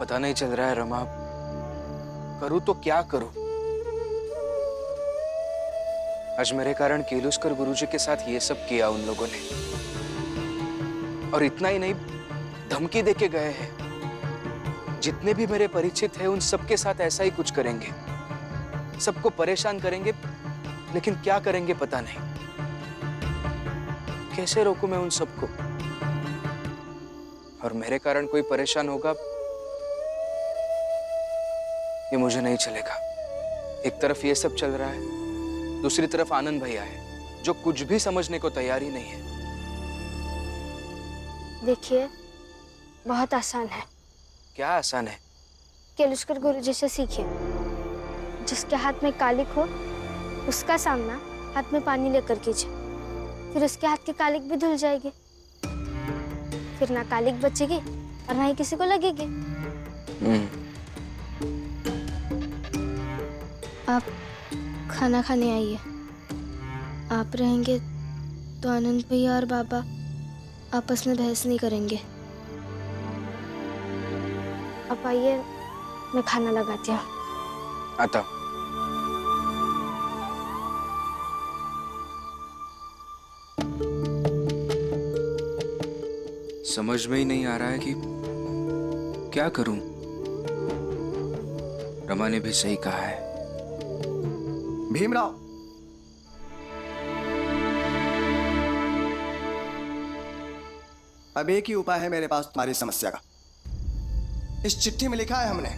पता नहीं चल रहा है रमा, करूं तो क्या करूं। आज मेरे कारण केलुस्कर गुरुजी के साथ ये सब किया उन लोगों ने, और इतना ही नहीं, धमकी देके गए हैं जितने भी मेरे परिचित हैं उन सबके साथ ऐसा ही कुछ करेंगे, सबको परेशान करेंगे। लेकिन क्या करेंगे पता नहीं। कैसे रोकूं मैं उन सबको? और मेरे कारण कोई परेशान होगा ये मुझे नहीं चलेगा। एक तरफ ये सब चल रहा है, दूसरी तरफ आनंद भैया है जो कुछ भी समझने को तैयार ही नहीं है। देखिए, बहुत आसान है। क्या आसान है? केलुस्कर गुरुजी से सीखिए। जिसके हाथ में कालिक हो उसका सामना हाथ में पानी लेकर कीजिए, फिर उसके हाथ की कालिक भी धुल जाएगी। फिर ना कालिक बचेगी और ना ही किसी को लगेगी। आप खाना खाने आइए। आप रहेंगे तो आनंद भैया और बाबा आपस में बहस नहीं करेंगे। आप आइए, मैं खाना लगाती हूँ। आता। समझ में ही नहीं आ रहा है कि क्या करूं। रमा ने भी सही कहा है। भीमराव, अब एक ही उपाय है मेरे पास तुम्हारी समस्या का। इस चिट्ठी में लिखा है हमने,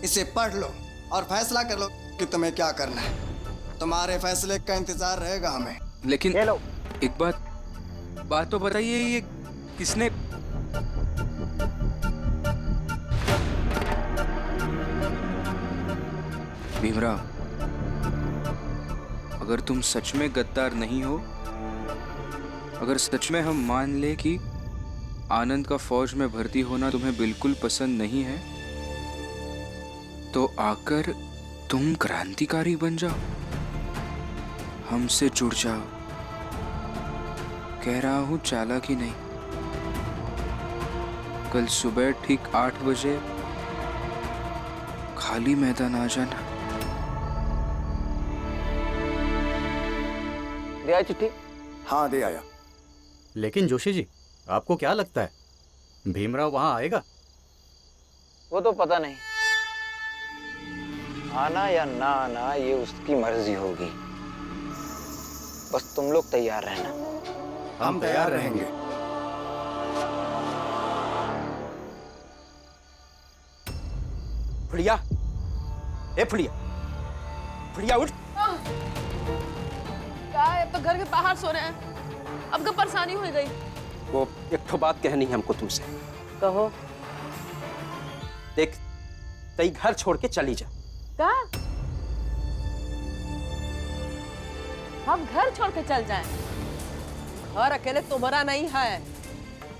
इसे पढ़ लो और फैसला कर लो कि तुम्हें क्या करना है। तुम्हारे फैसले का इंतजार रहेगा हमें। लेकिन एक बात तो बताइए, ये किसने? भीमराव, अगर तुम सच में गद्दार नहीं हो, अगर सच में हम मान ले कि आनंद का फौज में भर्ती होना तुम्हें बिल्कुल पसंद नहीं है, तो आकर तुम क्रांतिकारी बन जाओ, हमसे जुड़ जाओ। कह रहा हूं चालाकी नहीं। कल सुबह ठीक 8 बजे खाली मैदान आ जाना। दे आई चिट्ठी? हाँ, दे आया। लेकिन जोशी जी, आपको क्या लगता है भीमराव वहां आएगा? वो तो पता नहीं, आना या ना आना ये उसकी मर्जी होगी। बस तुम लोग तैयार रहना। हम तैयार रहेंगे। फुड़िया, ए फुड़िया, फुड़िया उठ। क्या है, अब तो घर के बाहर सो रहे हैं। अब क्या परेशानी हो गई? वो एक ठो बात कहनी है हमको तुमसे। कहो। देख, तई घर छोड़ के चली जा। क्या? हम घर छोड़ के चल जाएं? घर अकेले तुम्हारा नहीं है,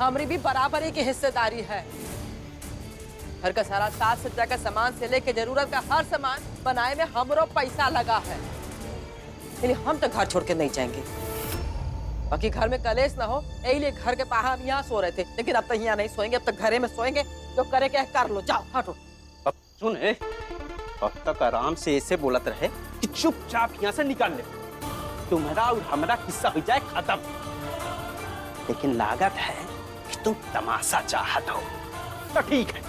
हमारी भी बराबरी की हिस्सेदारी है। घर का सारा साज सज्जा का सामान से लेके जरूरत का हर सामान बनाए में हमरो पैसा लगा है। इसलिए हम तो घर छोड़ के नहीं जाएंगे। बाकी घर में कलेश ना हो, इसलिए घर के बाहर हम यहाँ सो रहे थे, लेकिन अब तक यहाँ नहीं सोएंगे, अब तक घरे में सोएंगे। जो करे क्या कर लो, जाओ हटो। अब सुन, अब तक आराम से ऐसे बोलत रहे कि चुपचाप यहाँ से निकाल ले, तुम्हारा और हमारा किस्सा हो जाए खत्म। लेकिन लागत है कि तुम तमाशा चाहत हो, तो ठीक है,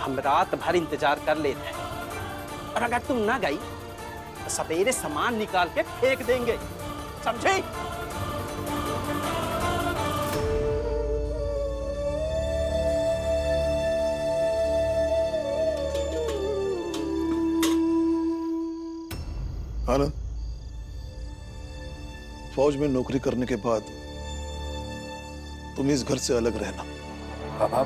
हम रात भर इंतजार कर लेते हैं। और अगर तुम ना गई तो सवेरे सामान निकाल के फेंक देंगे, समझे? आनंद, फौज में नौकरी करने के बाद तुम इस घर से अलग रहना। बाबा,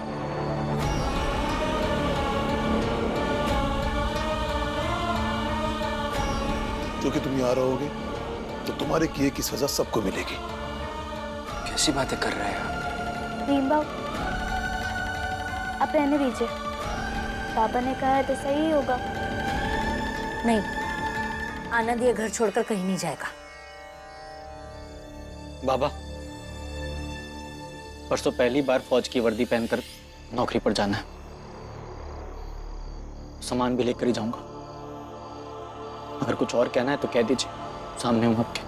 क्योंकि तुम यहाँ रहोगे तो तुम्हारे किए की सजा सबको मिलेगी। कैसी बातें कर रहे हैं आप? भीम बाबू, आप रहने दीजिए। पापा ने कहा है तो सही होगा। नहीं, आनंद ये घर छोड़कर कहीं नहीं जाएगा। बाबा, परसों पहली बार फौज की वर्दी पहनकर नौकरी पर जाना है। सामान भी लेकर ही जाऊंगा। अगर कुछ और कहना है तो कह दीजिए, सामने हूं आपके।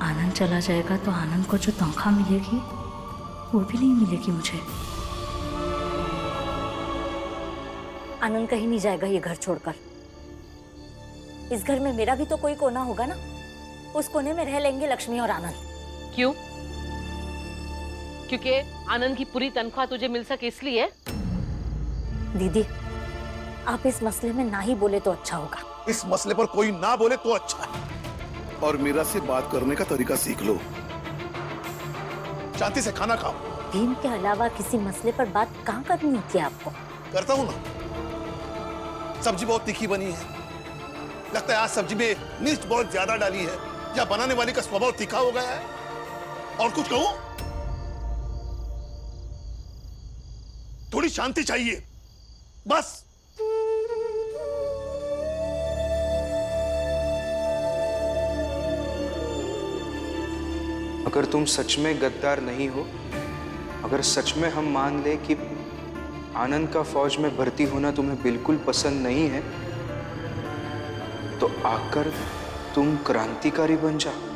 आनंद चला जाएगा तो आनंद को जो तनख्वाह मिलेगी वो भी नहीं मिलेगी मुझे। आनंद कहीं नहीं जाएगा ये घर छोड़कर। इस घर में मेरा भी तो कोई कोना होगा ना, उस कोने में रह लेंगे लक्ष्मी और आनंद। क्यों? क्योंकि आनंद की पूरी तनख्वाह तुझे मिल सके इसलिए? दीदी, आप इस मसले में ना ही बोले तो अच्छा होगा। इस मसले पर कोई ना बोले तो अच्छा है। और मीरा से बात करने का तरीका सीख लो। शांति से खाना खाओ। भीम के अलावा किसी मसले पर बात कहाँ करनी होती है आपको? करता हूं ना। सब्जी बहुत तीखी बनी है, लगता है आज सब्जी में मिर्च बहुत ज्यादा डाली है, या बनाने वाली का स्वभाव तीखा हो गया है। और कुछ कहूं? थोड़ी शांति चाहिए बस। अगर तुम सच में गद्दार नहीं हो, अगर सच में हम मान ले कि आनंद का फौज में भर्ती होना तुम्हें बिल्कुल पसंद नहीं है, तो आकर तुम क्रांतिकारी बन जाओ।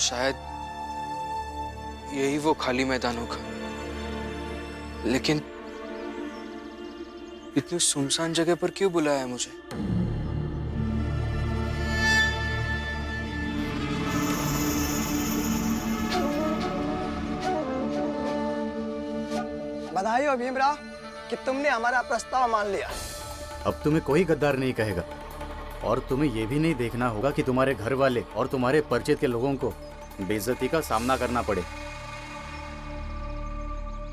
शायद यही वो खाली मैदान होगा, लेकिन इतनी सुनसान जगह पर क्यों बुलाया है मुझे? बधाई हो भीमराव कि तुमने हमारा प्रस्ताव मान लिया। अब तुम्हें कोई गद्दार नहीं कहेगा, और तुम्हें यह भी नहीं देखना होगा कि तुम्हारे घर वाले और तुम्हारे परिचित के लोगों को बेइज्जती का सामना करना पड़े।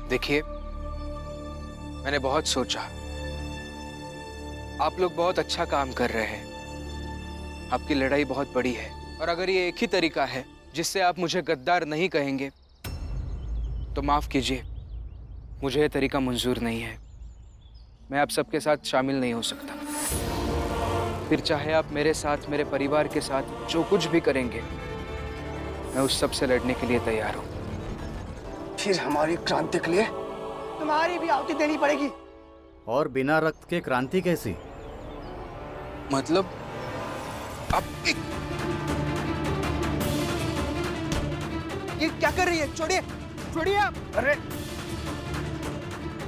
देखिए, मैंने बहुत सोचा। आप लोग बहुत अच्छा काम कर रहे हैं। आपकी लड़ाई बहुत बड़ी है, और अगर ये एक ही तरीका है जिससे आप मुझे गद्दार नहीं कहेंगे, तो माफ कीजिए, मुझे ये तरीका मंजूर नहीं है। मैं आप सबके साथ शामिल नहीं हो सकता। फिर चाहे आप मेरे साथ, मेरे परिवार के साथ जो कुछ भी करेंगे, मैं उस सब से लड़ने के लिए तैयार हूं। फिर हमारी क्रांति के लिए तुम्हारी भी आहुति देनी पड़ेगी। और बिना रक्त के क्रांति कैसी? मतलब आप ये क्या कर रही है? छोड़िए, छोड़िए आप। अरे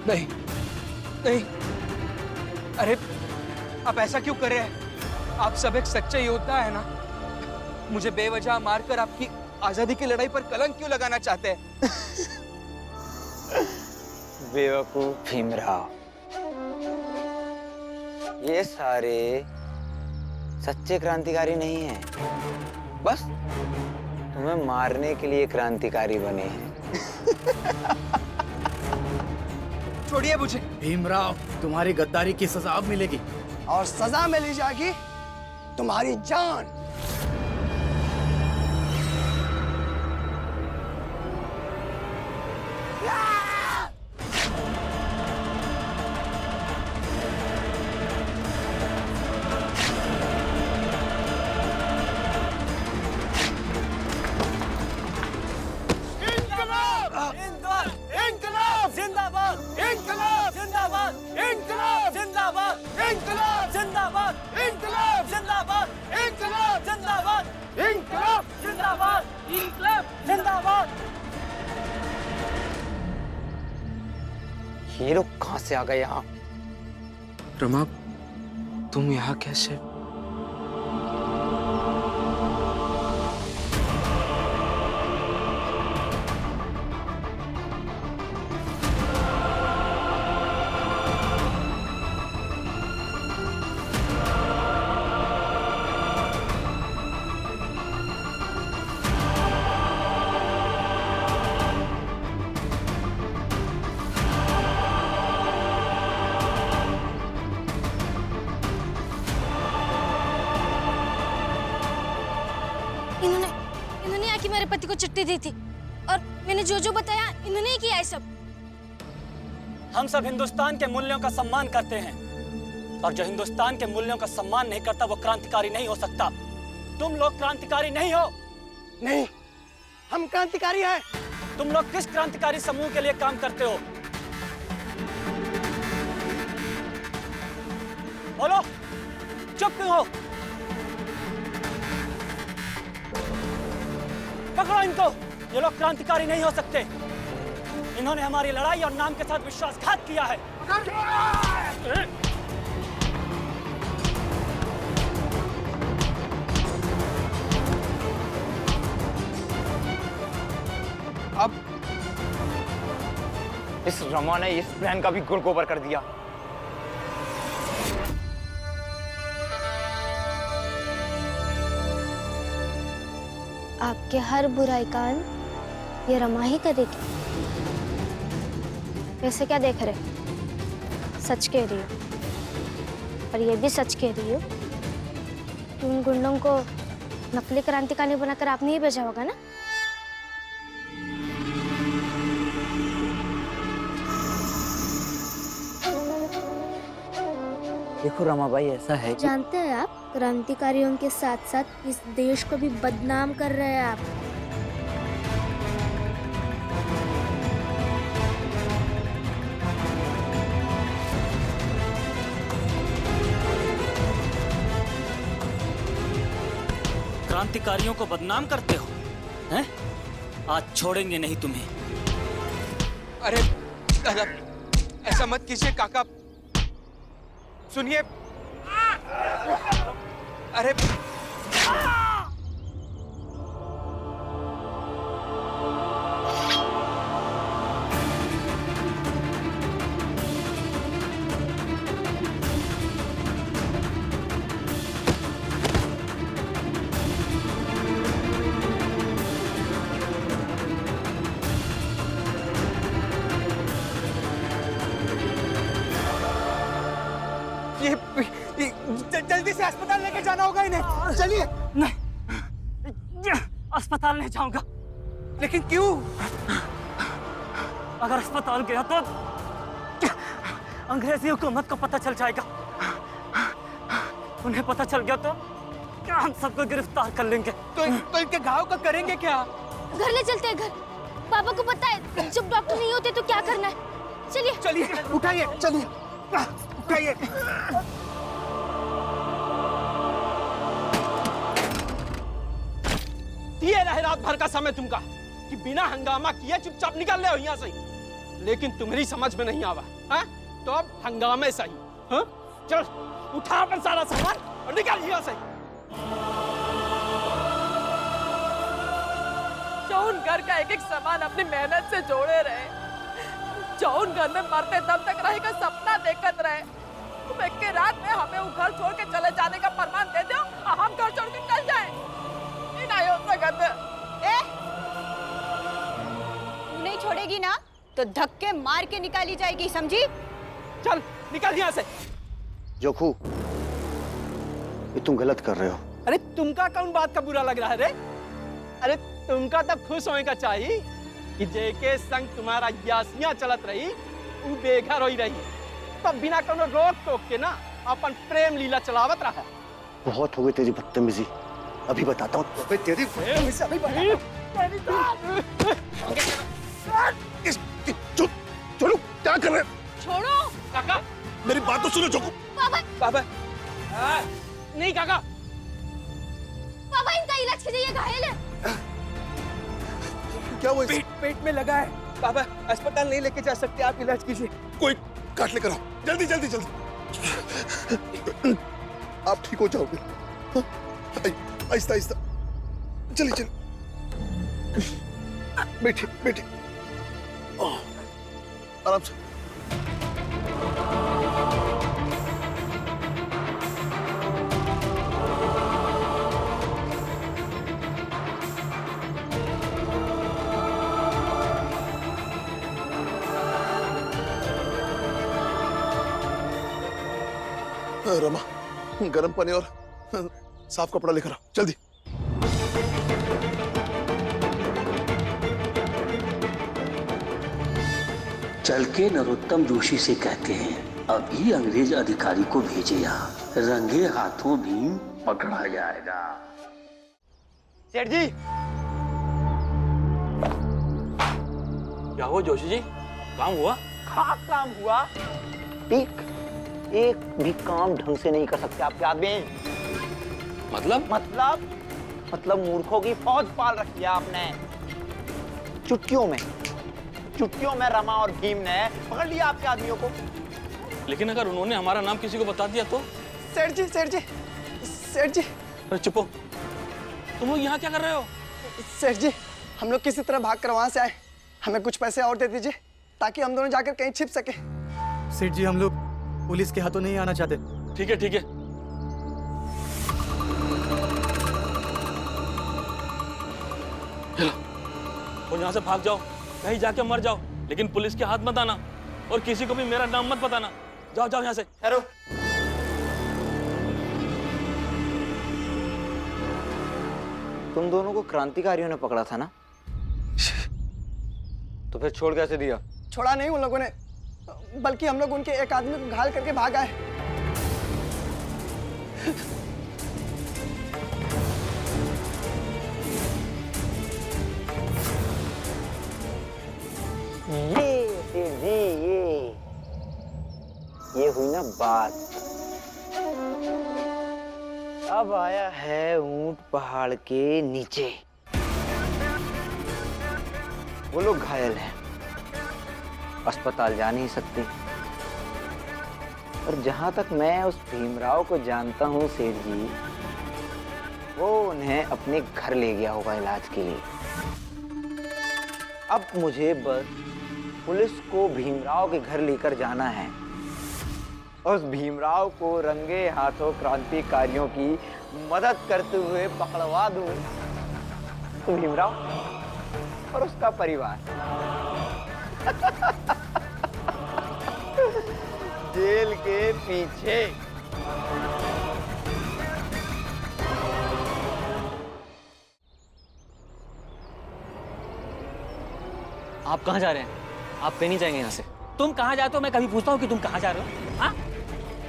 नहीं, नहीं, अरे आप ऐसा क्यों कर रहे हैं? आप सब एक सच्चे योद्धा है ना? मुझे बेवजह मारकर आपकी आजादी की लड़ाई पर कलंक क्यों लगाना चाहते हैं? बेवकूफ भीमराव, ये सारे सच्चे क्रांतिकारी नहीं हैं, बस तुम्हें मारने के लिए क्रांतिकारी बने हैं। छोड़िए मुझे। भीमराव, तुम्हारी गद्दारी की सजा अब मिलेगी। और सजा मिली जाएगी तुम्हारी जान। ये लोग कहां से आ गए यहाँ? रमा, तुम यहाँ कैसे? कि मेरे पति को चिट्ठी दी थी और मैंने जो जो बताया इन्होंने ही किया है सब। हम सब हिंदुस्तान के मूल्यों का सम्मान करते हैं और जो हिंदुस्तान के मूल्यों का सम्मान नहीं करता वो क्रांतिकारी नहीं हो सकता। तुम लोग क्रांतिकारी नहीं हो। नहीं, हम क्रांतिकारी हैं। तुम लोग किस क्रांतिकारी समूह के लिए काम करते हो? बोलो, चुप क्यों हो? पकड़ो इनको। ये लोग क्रांतिकारी नहीं हो सकते। इन्होंने हमारी लड़ाई और नाम के साथ विश्वासघात किया है। अब इस रमा ने इस प्लान का भी गुड़ गोबर कर दिया। आपके हर बुराई का अंत ये रमा ही करेगी। वैसे क्या देख रहे? सच कह रही हो। और ये भी सच कह रही हो कि उन गुंडों को नकली क्रांतिकारी बनाकर आपने ही भेजा होगा ना? देखो रमाबाई, ऐसा है कि जानते हैं आप, क्रांतिकारियों के साथ साथ इस देश को भी बदनाम कर रहे हैं आप। क्रांतिकारियों को बदनाम करते हो, हैं? आज छोड़ेंगे नहीं तुम्हें। अरे दादा, ऐसा मत कीजिए काका। सुनिए। अरे जल्दी से अस्पताल लेके जाना होगा इन्हें। चलिए। नहीं, अस्पताल नहीं जाऊंगा। लेकिन क्यों? अगर अस्पताल गया तो अंग्रेजी हुकूमत को पता चल जाएगा। उन्हें पता चल गया तो हम सबको गिरफ्तार कर लेंगे। तो इनके घाव का करेंगे क्या? घर ले चलते हैं घर। पापा को पता है जब डॉक्टर नहीं होते तो क्या करना है। चलिए चलिए, उठाइए, चलिए, उठाइए। ये रहे रात भर का समय तुमका कि बिना हंगामा किए चुपचाप निकल ले हो यहाँ से। लेकिन तुम्हारी समझ में नहीं आवा, हाँ? तो अब हंगामे सही, हाँ? चल उठा अपन सारा सामान और निकल यहाँ से। जौन घर का एक एक सामान अपनी मेहनत से जोड़े रहे, जौन घर में मरते दम तक रहेगा सपना देखत रहे, तुम एक के रात में हमें वो घर छोड़ के चले जाने का फरमान दे दो और हम घर छोड़ के चल जाएं। नहीं हो सकत। तू नहीं छोड़ेगी ना तो धक्के मार के निकाली जाएगी, समझी? चल निकल यहाँ से। जोखू, ये तुम गलत कर रहे हो। अरे तुमका कौन बात का बुरा लग रहा है रे? अरे तुमका तब खुश होने का चाहिए कि जेके संग तुम्हारा यासियां चलत रही, वो बेघर होई रही, तब बिना कोनो रोक टोक के ना अपन प्रेम लीला चलावत रहा। बहुत हो गई तेरी बदतमीजी, अभी बताता हूँ। तेरी बदतमीजी अभी बताता हूँ। चलो, क्या कर रहे हैं? छोड़ो काका, मेरी बात तो सुनो जोखू। बाबा, नहीं काका। पापा इनका इलाज कीजिए, ये घायल है। क्या हुआ? पेट में लगा है। बाबा, अस्पताल नहीं लेके जा सकते, आप इलाज कीजिए। कोई काट लेकर आओ, जल्दी जल्दी जल्दी। आप ठीक हो जाओगे। आहिस्ता आहिस्ता, चलिए चलिए। बैठिए बैठिए, आराम से। रमा, गर्म पानी और साफ कपड़ा लेकर आओ, जल्दी। चल के नरोत्तम जोशी से कहते हैं अभी अंग्रेज अधिकारी को भेजे यहाँ, रंगे हाथों भीम पकड़ा जाएगा। सेठ जी, क्या हुआ जोशी जी? काम हुआ? हाँ काम हुआ। एक भी काम ढंग से नहीं कर सकते आपके आदमी। मतलब मूर्खों की फौज पाल रखी है आपने। चुटकियों में रमा और भीम ने पकड़ लिया आपके आदमियों को। लेकिन अगर उन्होंने हमारा नाम किसी को बता दिया तो? सेठ जी अरे चुप हो, तुम लोग यहाँ क्या कर रहे हो? सेठ जी, हम लोग किसी तरह भाग कर वहां से आए, हमें कुछ पैसे और दे दीजिए ताकि हम दोनों जाकर कहीं छिप सके। सेठ जी, हम लोग पुलिस के हाथों नहीं आना चाहते। ठीक है और यहाँ से भाग जाओ, कहीं जाके मर जाओ, लेकिन पुलिस के हाथ मत आना और किसी को भी मेरा नाम मत बताना। जाओ यहाँ से। ठहरो। तुम दोनों को क्रांतिकारियों ने पकड़ा था ना? तो फिर छोड़ कैसे दिया? छोड़ा नहीं उन लोगों ने, बल्कि हम लोग उनके एक आदमी को घायल करके भाग आए। ये हुई ना बात। अब आया है ऊंट पहाड़ के नीचे। वो लोग घायल हैं, अस्पताल जा नहीं सकते। और जहां तक मैं उस भीमराव को जानता हूं सेठ जी, वो उन्हें अपने घर ले गया होगा इलाज के लिए। अब मुझे बस पुलिस को भीमराव के घर लेकर जाना है। उस भीमराव को रंगे हाथों क्रांतिकारियों की मदद करते हुए पकड़वा दूं तो भीमराव और उसका परिवार जेल के पीछे। आप कहाँ जा रहे हैं? आप कहीं नहीं जाएंगे यहाँ से। तुम कहाँ जाते हो? मैं कभी पूछता हूँ कि तुम कहाँ जा रहे हो? हाँ?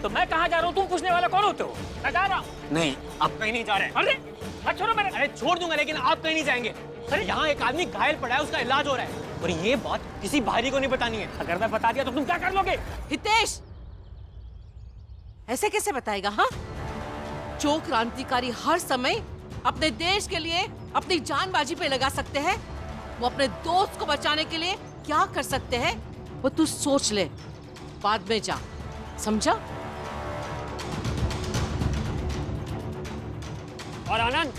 तो मैं कहाँ जा रहा हूँ तुम पूछने वाला कौन होते हो? मैं जा रहा हूँ। नहीं, आप कहीं नहीं जा रहे। अरे मत छोड़ो मेरे। अरे छोड़ दूंगा, लेकिन आप कहीं नहीं जाएंगे। अरे यहाँ एक आदमी घायल पड़ा है, उसका इलाज हो रहा है और ये बात किसी बाहरी को नहीं बतानी है। अगर मैं बता दिया तो तुम क्या कर लोगे? हितेश, ऐसे कैसे बताएगा? हाँ, जो क्रांतिकारी हर समय अपने देश के लिए अपनी जान बाजी पे लगा सकते हैं, वो अपने दोस्त को बचाने के लिए क्या कर सकते हैं वो तू सोच ले, बाद में जा, समझा? और आनंद,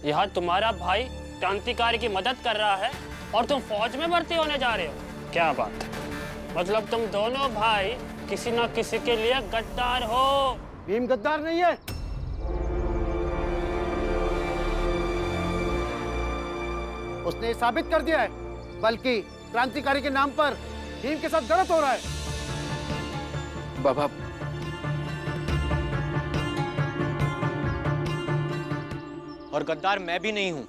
यह तुम्हारा भाई क्रांतिकारी की मदद कर रहा है और तुम फौज में भर्ती होने जा रहे हो? क्या बात है, मतलब तुम दोनों भाई किसी न किसी के लिए गद्दार हो। भीम गद्दार नहीं है। उसने साबित कर दिया है, बल्कि क्रांतिकारी के नाम पर भीम के साथ गलत हो रहा है। बाबा, और गद्दार मैं भी नहीं हूं,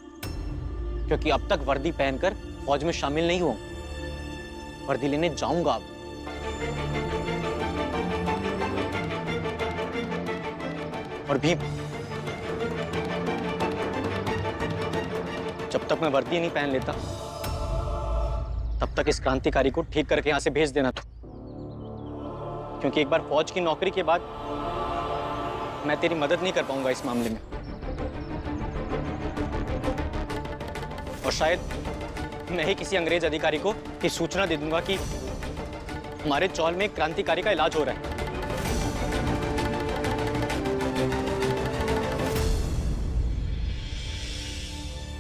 क्योंकि अब तक वर्दी पहनकर फौज में शामिल नहीं हुआ। वर्दी लेने जाऊंगा अब। और भीम, जब तक मैं वर्दी नहीं पहन लेता तब तक इस क्रांतिकारी को ठीक करके यहां से भेज देना तू, क्योंकि एक बार फौज की नौकरी के बाद मैं तेरी मदद नहीं कर पाऊंगा इस मामले में। और शायद मैं ही किसी अंग्रेज अधिकारी को ये सूचना दे दूंगा कि हमारे चौल में एक क्रांतिकारी का इलाज हो रहा है।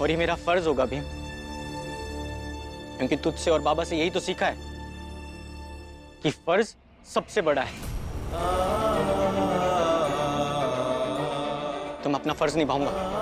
और ये मेरा फर्ज होगा भीम, क्योंकि तुझसे और बाबा से यही तो सीखा है कि फर्ज सबसे बड़ा है। तुम अपना फर्ज निभाऊंगा।